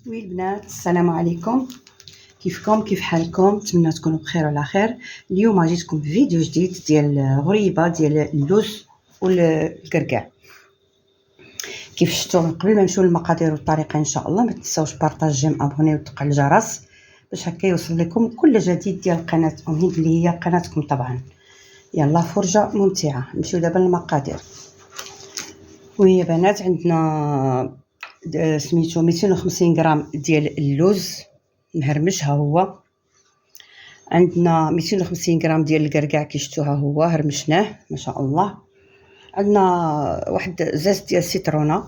وي البنات، السلام عليكم. كيفكم؟ كيف حالكم؟ نتمنى تكونوا بخير وعلى خير. اليوم جيتكم بفيديو جديد ديال غريبه ديال اللوز والكركاع. كيف شفتوا من قبل ما نمشيو للمقادير والطريقه ان شاء الله، ما تنساوش بارطاجي ابوني وتفعلوا الجرس باش هكا يوصل لكم كل جديد ديال القناه هند اللي هي قناتكم طبعا. يلا فرجه ممتعه. نمشيو دابا للمقادير. وهي بنات عندنا سميتو 250 غرام ديال اللوز مهرمش، ها هو. عندنا 250 غرام ديال الكركاع كي شفتوا، ها هو هرمشناه ما شاء الله. عندنا واحد زاز ديال السيترونه،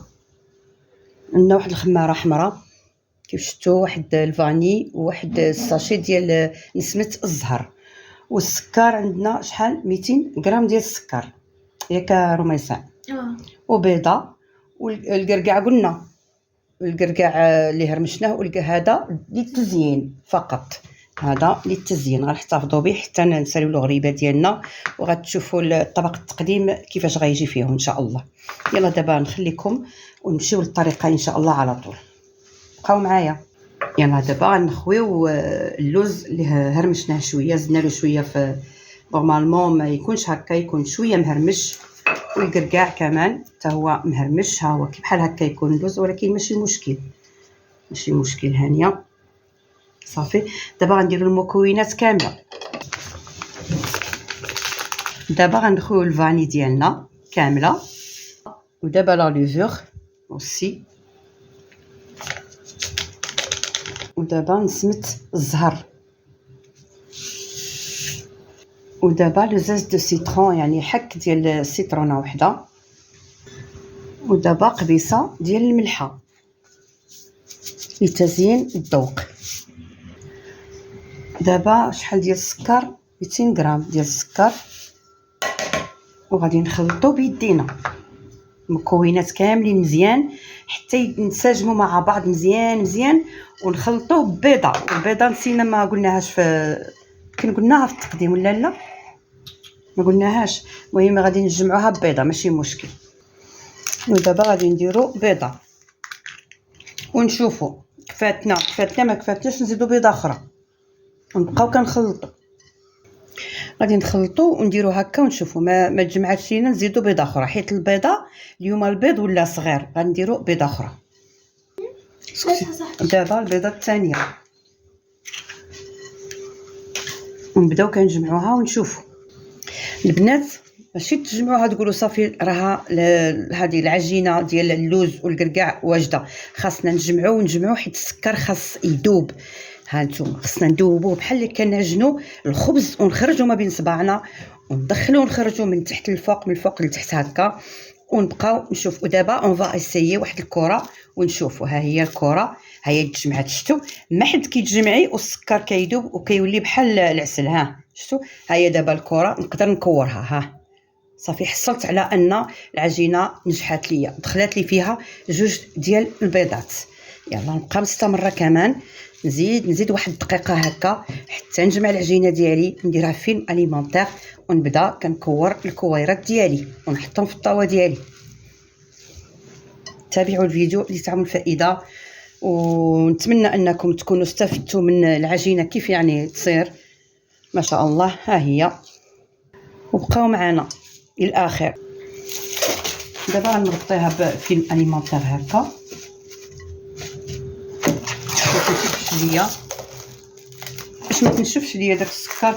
عندنا واحد الخماره حمراء كيف شفتوا، واحد الفاني، وواحد الساشي ديال نسمه الزهر. والسكر عندنا شحال؟ 200 غرام ديال السكر ياك رميساء. وبيضه. والكركاع قلنا الكركاع اللي هرمشناه، هذا للتزيين فقط، هذا للتزيين غنحتفظوا به حتى نساليو الغريبه ديالنا، وغتشوفوا الطبق التقديم كيفاش غيجي فيه ان شاء الله. يلا دابا نخليكم ونمشيو للطريقه ان شاء الله على طول، بقاو معايا. يلا دابا غنخويو اللوز اللي هرمشناه شويه، زدنا له شويه في نورمالمون ما يكونش هكا، يكون شويه مهرمش. والكركاع كمان حتى هو مهرمش، ها هو كي بحال هكا يكون اللوز، ولكن ماشي مشكل هانيه. صافي دابا غنديروا المكونات كامله. دابا غندخلوا الفاني ديالنا كامله، ودابا لا لوفور اوسي، ودابا نسمت الزهر، ودابا لو زاز دو سيترون يعني حك ديال السيترونه وحده، ودابا قبيصه ديال الملحه لتزيين الذوق. دابا شحال ديال السكر؟ 200 غرام ديال السكر. وغادي نخلطو بيدينا المكونات كاملين مزيان حتى ينسجموا مع بعض مزيان ونخلطوه ببيضه. والبيضه نسينا ما قلناهاش كنا قلناها في التقديم ولا لا؟ ما قلناهاش. المهم غادي نجمعوها ببيضه ماشي مشكل. ودابا غادي نديرو بيضه ونشوفوا كفاتنا ما كفاتناش نزيدو بيضه اخرى، ونبقاو كنخلطوا. غادي نخلطوا ونديرو هكا ونشوفوا ما تجمعاتش لينا نزيدو بيضه اخرى، حيت البيضه اليوم البيض ولا صغير، غنديرو بيضه اخرى. دابا البيضه الثانيه ونبداو كنجمعوها ونشوفوا. البنات ماشي تجمعوها تقولوا صافي راها هذه العجينه ديال اللوز والكركاع واجده، خاصنا نجمعوا حيت السكر خاص يذوب. ها نتوما خصنا ندوبوه بحال اللي كنعجنوا الخبز، ونخرجوا ما بين صباعنا وندخلوا ونخرجوا من تحت للفوق، من الفوق لتحت هكا، ونبقاو نشوفوا. دابا اون فا اسيي واحد الكره ونشوفوا. ها هي الكره، ها هي تجمعات. شفتوا ما حد كيتجمعي والسكر كيذوب وكيولي بحال العسل. ها شفتوا، ها هي دابا الكره نقدر نكورها. ها صافي حصلت على ان العجينه نجحات ليا، دخلات لي فيها 2 ديال البيضات. يلا نبقى مستمره كمان، نزيد واحد الدقيقه هكا حتى نجمع العجينه ديالي، نديرها فيلم اليمونتير، ونبدا كنكور الكويرات ديالي ونحطهم في الطاوه ديالي. تابعوا الفيديو لتعملوا الفائده، ونتمنى انكم تكونوا استفدتوا من العجينه كيف يعني تصير ما شاء الله. ها هي، وبقاو معنا للاخر. دابا غنغطيها بفيلم اليمونتير هكا شويه باش ما تنشفش ليا داك السكر،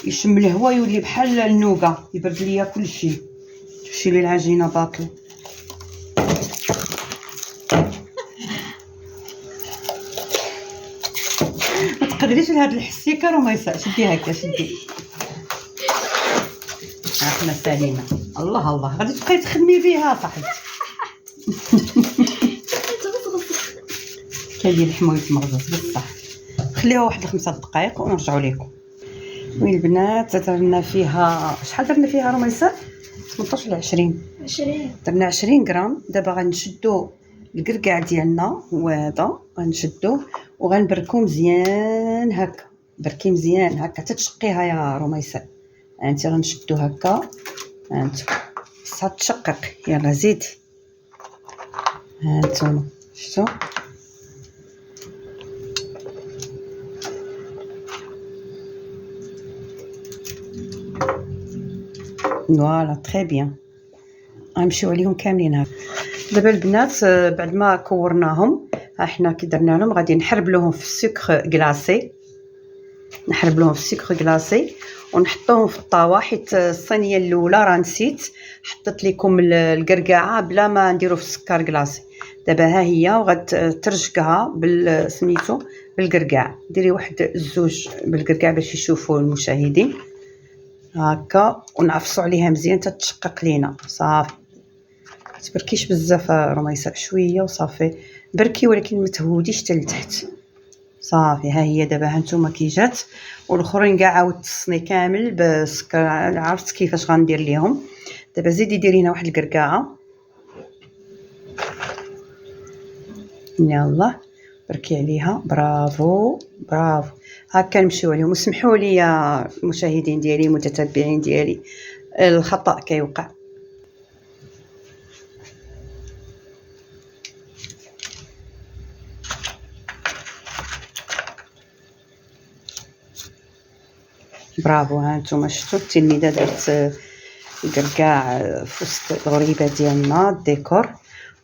يشم الهواء يولي بحال النوغا، يبرد ليا كلشي، تمشي لي العجينه باطل. ما تقدريش لهاد الحسيكه راه ما يسع. شدي هكا شدي، احنا سالينا. الله غادي تبقاي تخدمي بها صاحبتي. كاين الحمويت مغزوط بصح. خليها واحد 5 دقائق ونرجعوا لكم. وين البنات درنا فيها شحال؟ درنا فيها رميسات 18 ولا 20 درنا 20 غرام. دابا غنشدو الكركاع ديالنا، وهذا غنشدوه وغنبركو مزيان هكا. بركي مزيان هكا تتشقيها يا رميسات. انت غنشدو هكا، انت خصها تشقق. يلا زيدي، ها انتما شفتوا فوالا تري بيان. غنمشيو عليهم كاملين هكا. دابا البنات بعد ما كورناهم ها حنا كي درنا لهم غادي نحربلوهم في السكر كلاصي، نحربلوهم في السكر كلاصي ونحطوهم في الطاوه، حيت الصينيه الاولى راه نسيت حطيت لكم القرقاعه بلا ما نديرو في السكر كلاصي. دابا ها هي وغترشقها سميتو بالقرقاع. ديري واحد زوج بالقرقاع باش يشوفوا المشاهدين هكا، ونعفصوا عليها مزيان تتشقق لينا. صافي تبركيش بزاف رميصه، شويه وصافي بركي، ولكن ما تهوديش حتى لتحت. صافي ها هي دابا هانتوما كي جات. والاخرين كاع عاود تصني كامل بالسكر، عرفت كيفاش غندير ليهم. دابا زيدي ديري هنا واحد القرقاعه، يلا بركي عليها. برافو برافو. هكا نمشيو عليهم. وسمحوا لي يا المشاهدين ديالي المتتبعين ديالي، الخطا كيوقع. برافو. ها نتوما شفتوا التلميذه دارت القرقاع في وسط الغريبه ديالنا الديكور.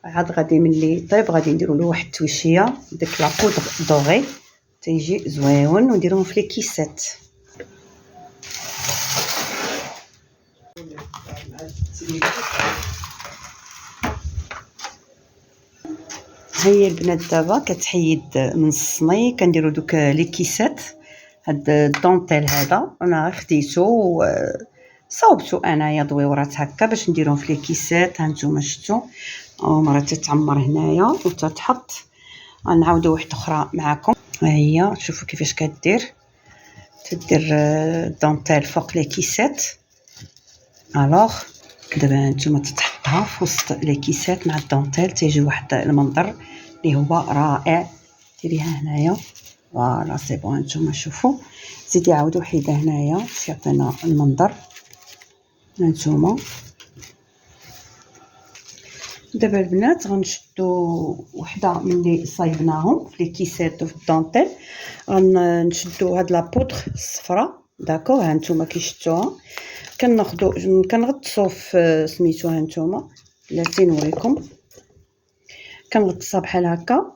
عاد غادي ملي يطيب غادي نديروا له واحد التويشيه ديك لا بودر دوغي تيجي زويون، ونديروهم في لي كيسات. هي البنات دابا كتحيد من الصني، كنديروا دوك لي كيسات. هاد الدونطيل هذا انا خديته صاوبته انايا دويورات هكا باش نديرهم في لي كيسات. هانتوما شفتوا مرة تتعمر هنايا وتتحط. غنعاودوا واحده اخرى معكم. ها هي شوفوا كيفاش كدير، تدير الدونطيل فوق لي كيسات. الوغ دابا هانتوما تتحطها في وسط لي كيسات مع الدونطيل، تيجي واحد المنظر اللي هو رائع. ديريها هنايا فوالا سي بون. هانتوما شوفوا زيدي عاودوا وحيده هنايا باش يعطينا المنظر. هانتوما دابا البنات غنشدو وحده ملي صايبناهم في لي كيسات وفي الدونطيل، غنشدو هاد لا بودر الصفراء داكوغ. هانتوما كي شفتوها كناخدو كنغطسو في سميتو. هانتوما بلاتي نوريكم، كنغطسها بحال هكا،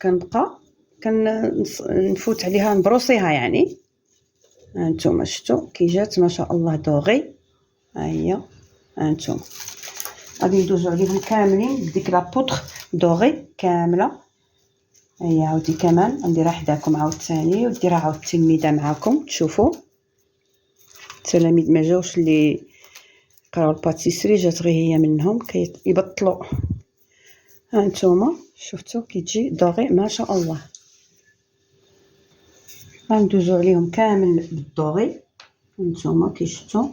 كنبقى كنفوت عليها نبروسيها يعني. هانتوما شفتوا كي جات ما شاء الله دوغي. ها هي هانتوما غادي ندوزو عليهم كاملين بديك لا بودر دوغي كامله. هي عاودي كمان نديرها حداكم عاود ثاني، وديرها عاود التلميذه معاكم تشوفوا. التلاميذ ما جاوش اللي قراو الباتيسري، جات غير هي منهم كيبطلوا. هانتوما شفتوا كي تجي دوغي ما شاء الله. غندوزو عليهم كامل بالدوغي. هانتوما كي شفتوا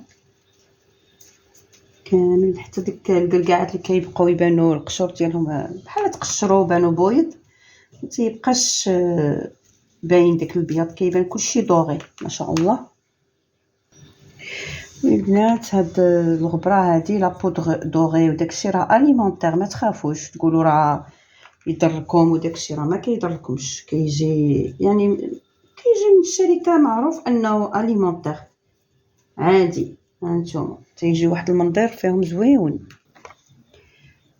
كامل حتى ديك القرقاعات اللي كيبقاو يبانوا القشور ديالهم بحال تقشروا بانوا بويض، ما تيبقاش باين داك البياض، كيبان كلشي دوغي ما شاء الله. البنات هاد الغبره هادي لا بودغ دوغي وداكشي راه اليمونتير، ما تخافوش تقولوا راه يضركم وداكشي، راه ما كيضركمش. كيجي يعني كيجي من الشركه معروف انه اليمونتير عادي. هانتوما تيجي واحد المنظر فيهم زويون.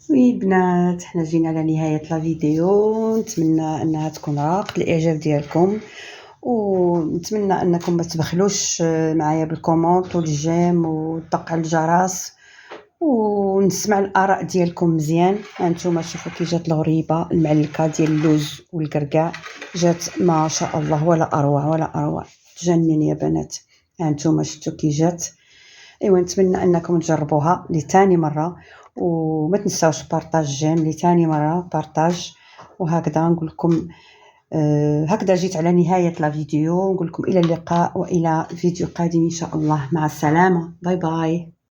وي بنات حنا جينا على نهايه لا فيديو، نتمنى انها تكون راقت الاعجاب ديالكم، ونتمنى انكم ما تبخلوش معايا بالكومونط والجيم وطق على الجرس، ونسمع الاراء ديالكم مزيان. هانتوما شوفوا كي جات الغريبه المعلكه ديال اللوز والكركاع، جات ما شاء الله ولا اروع ولا اروع، تجنن يا بنات. هانتوما شفتوا كي جات. ايوا نتمنى انكم تجربوها لثاني مره، وما تنساوش بارطاج جيم لثاني مره بارطاج. وهكذا نقول لكم هكذا جيت على نهايه لا فيديو، نقول لكم الى اللقاء والى فيديو قادم ان شاء الله. مع السلامه، باي باي.